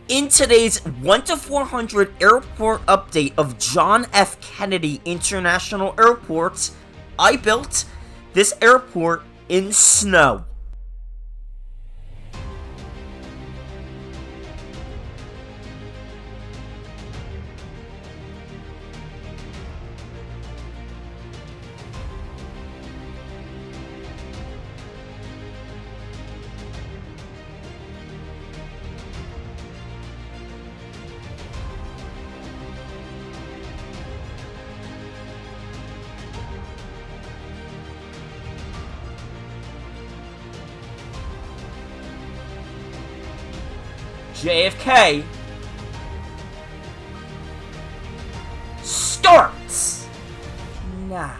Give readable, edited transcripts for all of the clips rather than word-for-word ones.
In today's 1 to 400 airport update of John F. Kennedy International Airport, I built this airport in snow. JFK starts now.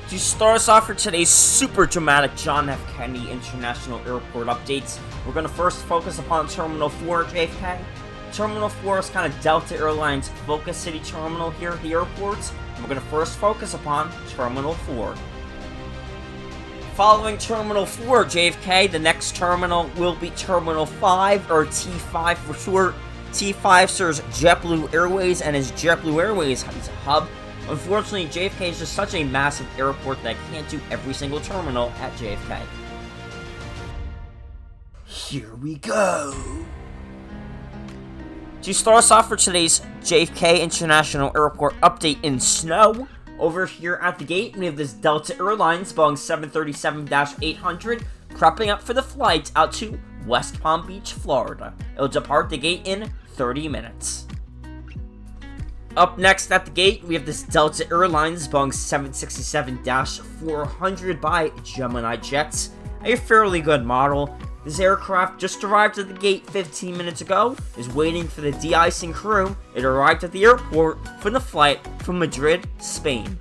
To start us off for today's super dramatic John F. Kennedy International Airport updates, we're going to first focus upon Terminal 4 JFK. Terminal 4 is kind of Delta Airlines' Focus City terminal here at the airport, and we're going to first focus upon Terminal 4. Following Terminal 4 JFK, the next terminal will be Terminal 5, or T5 for short. T5 serves JetBlue Airways and is JetBlue Airways' hub. Unfortunately, JFK is just such a massive airport that I can't do every single terminal at JFK. Here we go! To start us off for today's JFK International Airport update in snow, over here at the gate, we have this Delta Airlines Boeing 737-800 prepping up for the flight out to West Palm Beach, Florida. It'll depart the gate in 30 minutes. Up next at the gate, we have this Delta Airlines Boeing 767-400 by GeminiJets, a fairly good model. This aircraft just arrived at the gate 15 minutes ago, is waiting for the de-icing crew. It arrived at the airport for the flight from Madrid, Spain.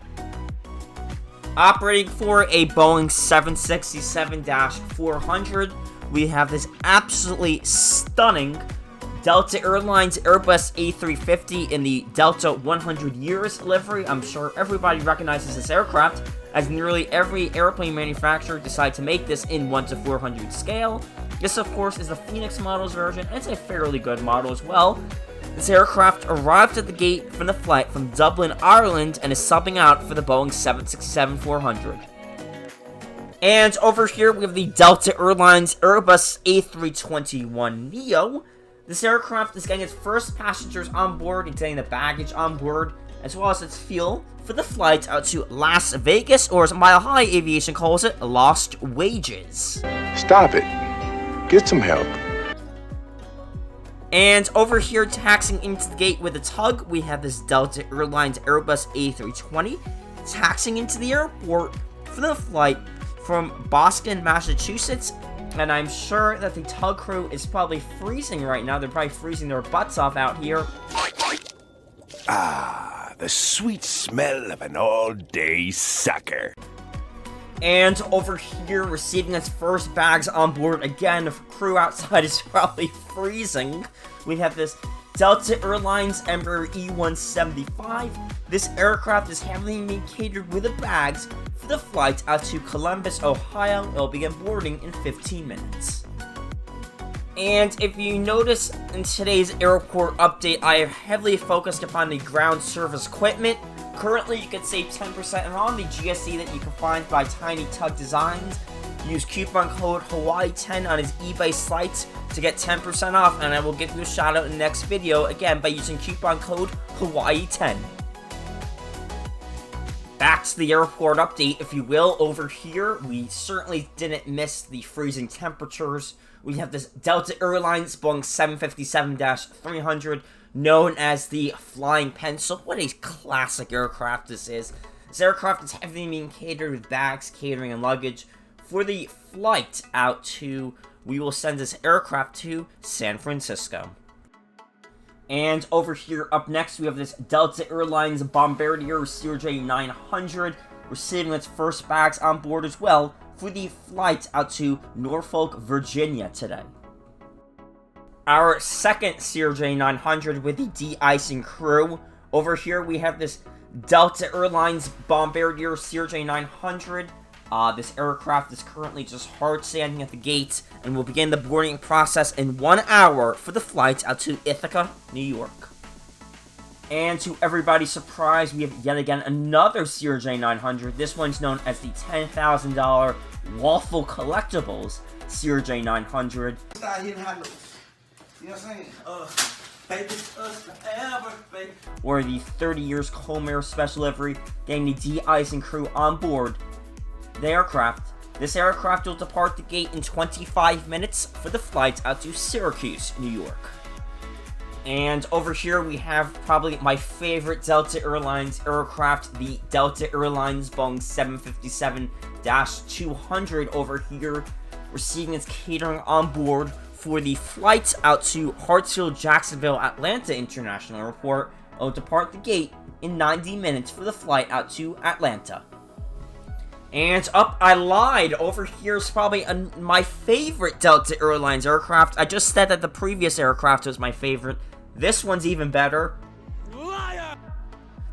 Operating for a Boeing 767-400, we have this absolutely stunning Delta Airlines Airbus A350 in the Delta 100 Years livery. I'm sure everybody recognizes this aircraft, as nearly every airplane manufacturer decided to make this in 1 to 400 scale. This, of course, is the Phoenix models version, and it's a fairly good model as well. This aircraft arrived at the gate from the flight from Dublin, Ireland, and is subbing out for the Boeing 767-400. And over here, we have the Delta Airlines Airbus A321neo. This aircraft is getting its first passengers on board and getting the baggage on board, as well as its fuel for the flight out to Las Vegas, or as Mile High Aviation calls it, Lost Wages. Stop it. Get some help. And over here, taxiing into the gate with a tug, we have this Delta Airlines Airbus A320 taxiing into the airport for the flight from Boston, Massachusetts. And I'm sure that the tug crew is probably freezing right now. They're probably freezing their butts off out here. Ah, the sweet smell of an all-day sucker. And over here, receiving its first bags on board, again, the crew outside is probably freezing. We have this Delta Airlines Embraer E175. This aircraft is heavily being catered with the bags for the flight out to Columbus, Ohio. It'll begin boarding in 15 minutes. And if you notice in today's airport update, I have heavily focused upon the ground service equipment. Currently, you can save 10% on the GSC that you can find by Tiny Tug Designs. Use coupon code Hawaii10 on his eBay site to get 10% off, and I will give you a shout out in the next video, again, by using coupon code Hawaii10. Back to the airport update, if you will. Over here, we certainly didn't miss the freezing temperatures. We have this Delta Airlines Boeing 757-300, known as the Flying Pencil. What a classic aircraft this is. This aircraft is heavily being catered with bags, catering, and luggage. For the flight out to, we will send this aircraft to San Francisco. And over here, up next, we have this Delta Airlines Bombardier CRJ900 receiving its first bags on board as well for the flight out to Norfolk, Virginia today. Our second CRJ900 with the de-icing crew. Over here, we have this Delta Airlines Bombardier CRJ900. This aircraft is currently just hard standing at the gate and will begin the boarding process in 1 hour for the flight out to Ithaca, New York. And to everybody's surprise, we have yet again another CRJ900. This one's known as the $10,000 Waffle Collectibles CRJ900. Or the 30 years Comair Special Livery, getting the de-icing crew on board the aircraft. This aircraft will depart the gate in 25 minutes for the flight out to Syracuse, New York. And over here we have probably my favorite Delta Airlines aircraft, the Delta Airlines Boeing 757-200 over here, receiving its catering on board for the flight out to Hartsfield, Jacksonville, Atlanta International Airport. It will depart the gate in 90 minutes for the flight out to Atlanta. And I lied. Over here is probably my favorite Delta Airlines aircraft. I just said that the previous aircraft was my favorite. This one's even better. Liar!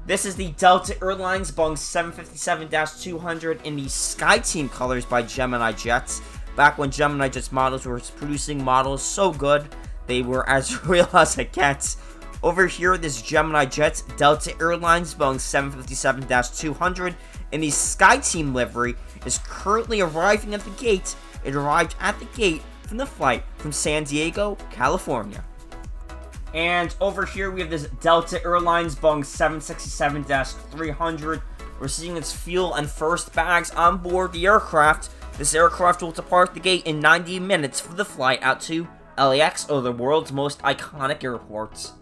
This is the Delta Airlines Boeing 757-200 in the SkyTeam colors by GeminiJets. Back when GeminiJets models were producing models so good, they were as real as it gets. Over here, this GeminiJets Delta Airlines Boeing 757-200 in the SkyTeam livery is currently arriving at the gate. It arrived at the gate from the flight from San Diego, California. And over here we have this Delta Airlines Boeing 767-300 receiving its fuel and first bags on board the aircraft. This aircraft will depart the gate in 90 minutes for the flight out to LAX, or the world's most iconic airports.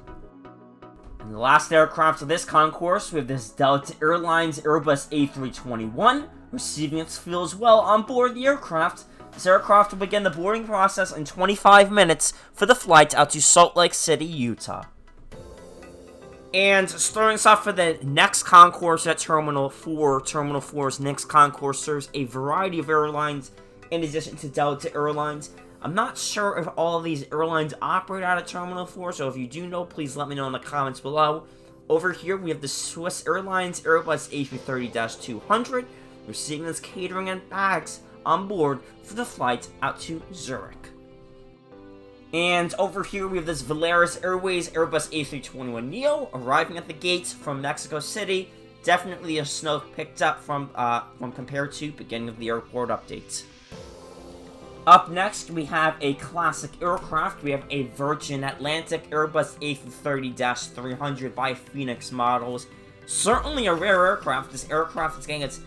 And the last aircraft of this concourse, we have this Delta Airlines Airbus A321, receiving its fuel as well on board the aircraft. This aircraft will begin the boarding process in 25 minutes for the flight out to Salt Lake City, Utah. And starting us off for the next concourse at Terminal 4, Terminal 4's next concourse serves a variety of airlines in addition to Delta Airlines. I'm not sure if all of these airlines operate out of Terminal 4, so if you do know, please let me know in the comments below. Over here, we have the Swiss Airlines Airbus A330-200, receiving its catering and bags on board for the flight out to Zurich. And over here, we have this Volaris Airways Airbus A321neo arriving at the gates from Mexico City. Definitely a snow picked up from compared to beginning of the airport updates. Up next, we have a classic aircraft. We have a Virgin Atlantic Airbus A330-300 by Phoenix Models. Certainly a rare aircraft. This aircraft is getting its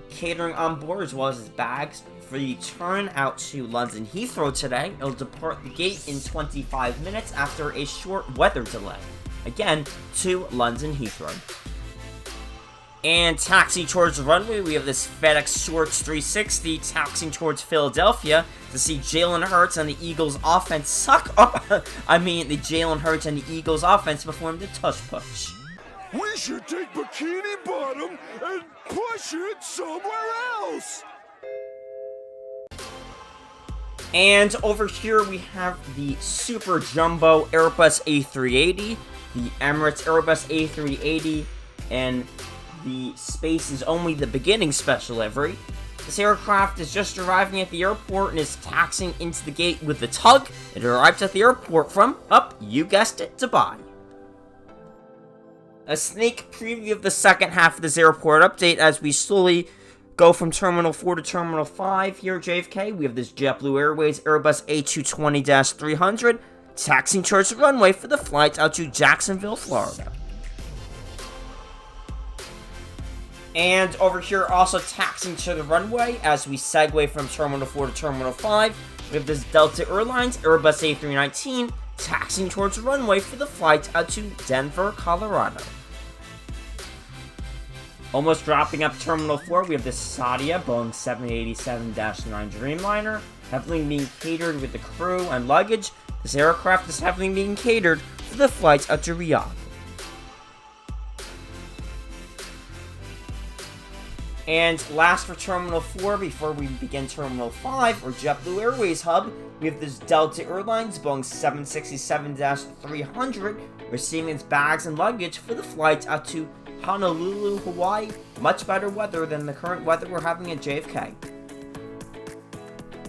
catering on board as well as its bags for the turn out to London Heathrow today. It'll depart the gate in 25 minutes after a short weather delay. Again, to London Heathrow. And taxiing towards the runway, we have this FedEx Shorts 360 taxiing towards Philadelphia to see Jalen Hurts and the Eagles offense the Jalen Hurts and the Eagles offense perform the tush push. We should take Bikini Bottom and push it somewhere else. And over here we have the Super Jumbo Airbus A380, the Emirates Airbus A380, and the Space is Only the Beginning special livery. This aircraft is just arriving at the airport and is taxiing into the gate with the tug. It arrives at the airport from, you guessed it, Dubai. A sneak preview of the second half of this airport update as we slowly go from Terminal 4 to Terminal 5 here at JFK. We have this JetBlue Airways Airbus A220-300 taxiing towards the runway for the flight out to Jacksonville, Florida. And over here, also taxiing to the runway as we segue from Terminal 4 to Terminal 5. We have this Delta Airlines Airbus A319 taxiing towards the runway for the flight out to Denver, Colorado. Almost dropping up Terminal 4, we have this Saudia Boeing 787-9 Dreamliner, heavily being catered with the crew and luggage. This aircraft is heavily being catered for the flight out to Riyadh. And last for Terminal 4, before we begin Terminal 5, or JetBlue Airways hub, we have this Delta Airlines Boeing 767-300 receiving its bags and luggage for the flight out to Honolulu, Hawaii. Much better weather than the current weather we're having at JFK.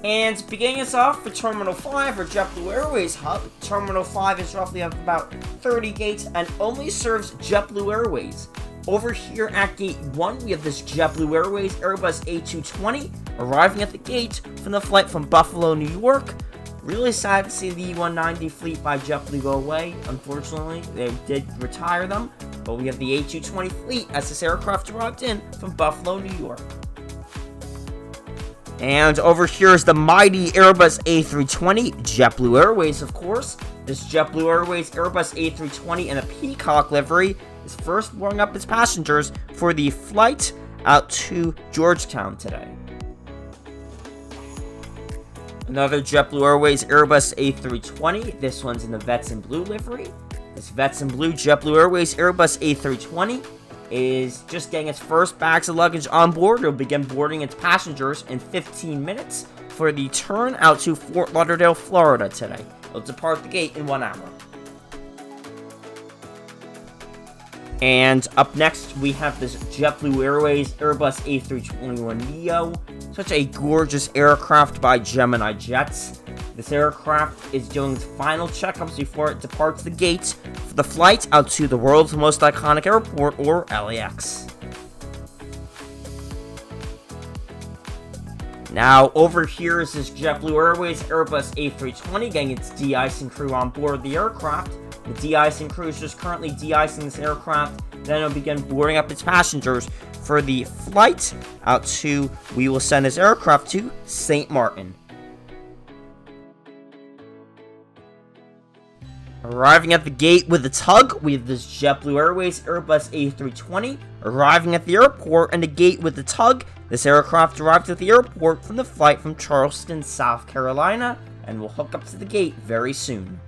And beginning us off for Terminal 5, or JetBlue Airways hub, Terminal 5 is roughly of about 30 gates and only serves JetBlue Airways. Over here at Gate 1, we have this JetBlue Airways Airbus A220 arriving at the gate from the flight from Buffalo, New York. Really sad to see the E190 fleet by JetBlue go away. Unfortunately, they did retire them, but we have the A220 fleet as this aircraft arrived in from Buffalo, New York. And over here is the mighty Airbus A320, JetBlue Airways, of course. This JetBlue Airways Airbus A320 in a peacock livery is first warming up its passengers for the flight out to Georgetown today. Another JetBlue Airways Airbus A320. This one's in the Vets in Blue livery. This Vets in Blue JetBlue Airways Airbus A320 is just getting its first bags of luggage on board. It'll begin boarding its passengers in 15 minutes for the turn out to Fort Lauderdale, Florida today. It'll depart the gate in 1 hour. And up next, we have this JetBlue Airways Airbus A321neo. Such a gorgeous aircraft by GeminiJets. This aircraft is doing its final checkups before it departs the gate for the flight out to the world's most iconic airport, or LAX. Now, over here is this JetBlue Airways Airbus A320 getting its de-icing crew on board the aircraft. The de-icing crew is just currently de-icing this aircraft. Then it'll begin boarding up its passengers for the flight out to, we will send this aircraft to St. Martin. Arriving at the gate with a tug, we have this JetBlue Airways Airbus A320. Arriving at the airport and the gate with the tug, this aircraft arrived at the airport from the flight from Charleston, South Carolina, and will hook up to the gate very soon.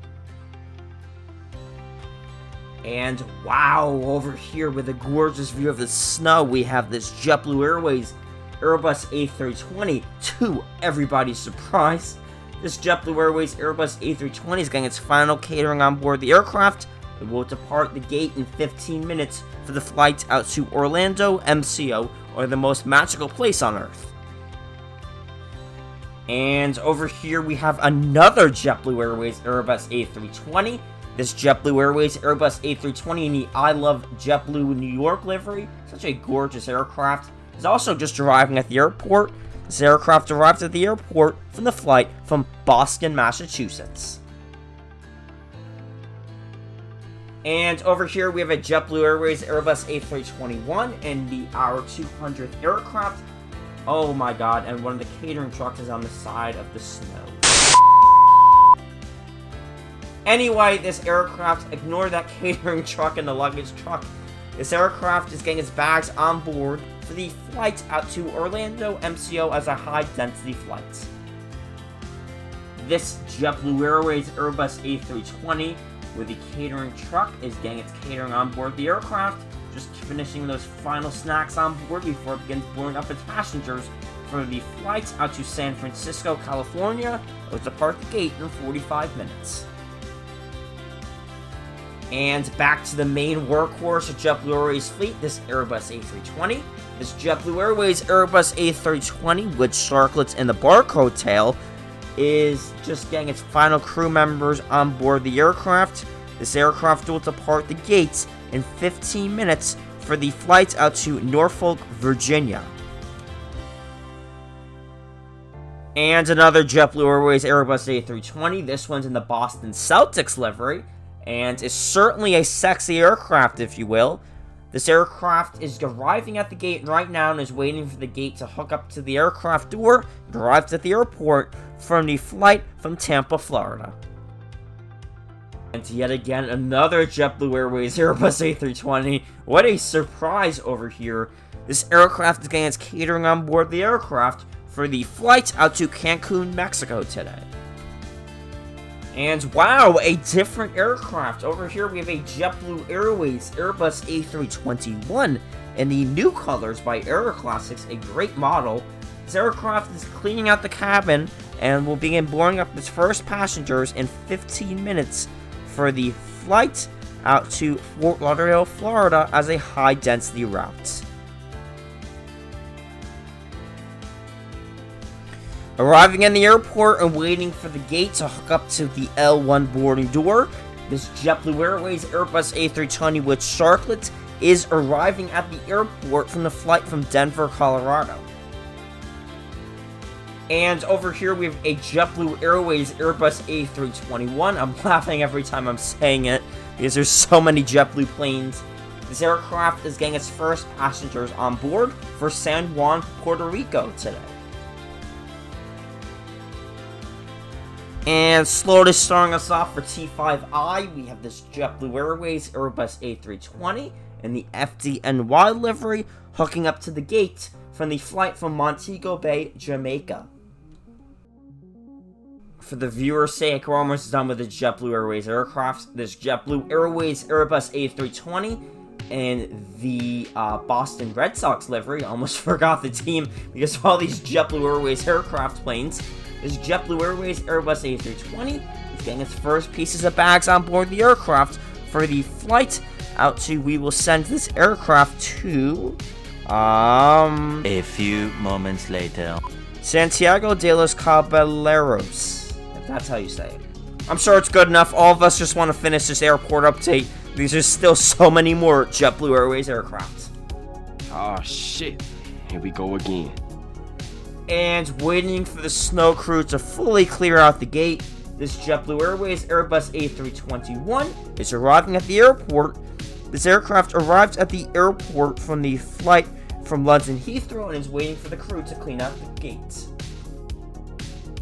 And wow, over here with a gorgeous view of the snow, we have this JetBlue Airways Airbus A320, to everybody's surprise. This JetBlue Airways Airbus A320 is getting its final catering on board the aircraft. It will depart the gate in 15 minutes for the flight out to Orlando, MCO, or the most magical place on Earth. And over here we have another JetBlue Airways Airbus A320. This JetBlue Airways Airbus A320 in the I Love JetBlue New York livery. Such a gorgeous aircraft. It's also just arriving at the airport. This aircraft arrived at the airport from the flight from Boston, Massachusetts. And over here we have a JetBlue Airways Airbus A321 and the our 200th aircraft. Oh my god, and one of the catering trucks is on the side of the snow. Anyway, this aircraft, ignore that catering truck and the luggage truck. This aircraft is getting its bags on board for the flight out to Orlando, MCO as a high-density flight. This JetBlue Airways Airbus A320 with the catering truck is getting its catering on board the aircraft, just finishing those final snacks on board before it begins boarding up its passengers for the flight out to San Francisco, California. It will depart the gate in 45 minutes. And back to the main workhorse of JetBlue Airways fleet, this Airbus A320. This JetBlue Airways Airbus A320 with sharklets and the barcode tail is just getting its final crew members on board the aircraft. This aircraft will depart the gates in 15 minutes for the flight out to Norfolk, Virginia. And another JetBlue Airways Airbus A320. This one's in the Boston Celtics livery, and is certainly a sexy aircraft, if you will. This aircraft is arriving at the gate right now and is waiting for the gate to hook up to the aircraft door. It arrives at the airport from the flight from Tampa, Florida. And yet again, another JetBlue Airways Airbus A320. What a surprise over here. This aircraft is getting its catering on board the aircraft for the flight out to Cancun, Mexico today. And wow, a different aircraft. Over here we have a JetBlue Airways Airbus A321 in the new colors by Aero Classics, a great model. This aircraft is cleaning out the cabin and will begin boarding up its first passengers in 15 minutes for the flight out to Fort Lauderdale, Florida as a high-density route. Arriving in the airport and waiting for the gate to hook up to the L1 boarding door, this JetBlue Airways Airbus A320 with Sharklet is arriving at the airport from the flight from Denver, Colorado. And over here we have a JetBlue Airways Airbus A321. I'm laughing every time I'm saying it because there's so many JetBlue planes. This aircraft is getting its first passengers on board for San Juan, Puerto Rico today. And slowly starting us off for T5I, we have this JetBlue Airways Airbus A320 in the FDNY livery, hooking up to the gate from the flight from Montego Bay, Jamaica. For the viewer's sake, we're almost done with the JetBlue Airways aircraft. This JetBlue Airways Airbus A320 in the Boston Red Sox livery. I almost forgot the team because of all these JetBlue Airways aircraft planes. This JetBlue Airways Airbus A320 is getting its first pieces of bags on board the aircraft for the flight out to, we will send this aircraft to, a few moments later, Santiago de los Caballeros, if that's how you say it. I'm sure it's good enough. All of us just want to finish this airport update because there's still so many more JetBlue Airways aircraft. Oh shit, here we go again. And waiting for the snow crew to fully clear out the gate, this JetBlue Airways Airbus A321 is arriving at the airport. This aircraft arrived at the airport from the flight from London Heathrow and is waiting for the crew to clean out the gate.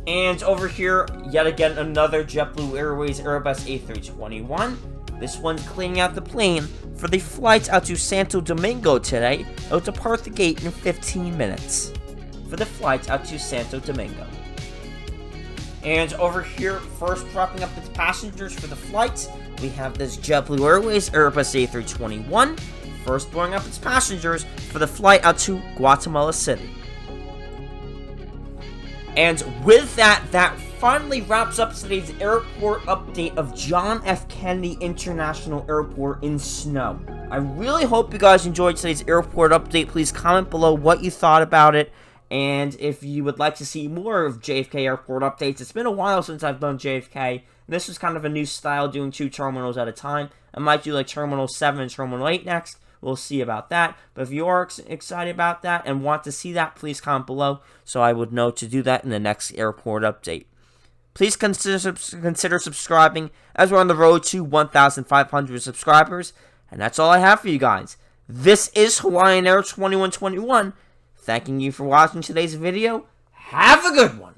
And over here, yet again, another JetBlue Airways Airbus A321. This one's cleaning out the plane for the flight out to Santo Domingo today. It'll depart the gate in 15 minutes. For the flight out to Santo Domingo. And over here, first dropping up its passengers for the flight, we have this JetBlue Airways Airbus A321, first blowing up its passengers for the flight out to Guatemala City. And with that, that finally wraps up today's airport update of John F. Kennedy International Airport in snow. I really hope you guys enjoyed today's airport update. Please comment below what you thought about it. And if you would like to see more of JFK airport updates, it's been a while since I've done JFK. This is kind of a new style, doing 2 terminals at a time. I might do like Terminal 7 and Terminal 8 next. We'll see about that. But if you are excited about that and want to see that, please comment below so I would know to do that in the next airport update. Please consider subscribing as we're on the road to 1,500 subscribers. And that's all I have for you guys. This is Hawaiian Air 2121. Thanking you for watching today's video. Have a good one.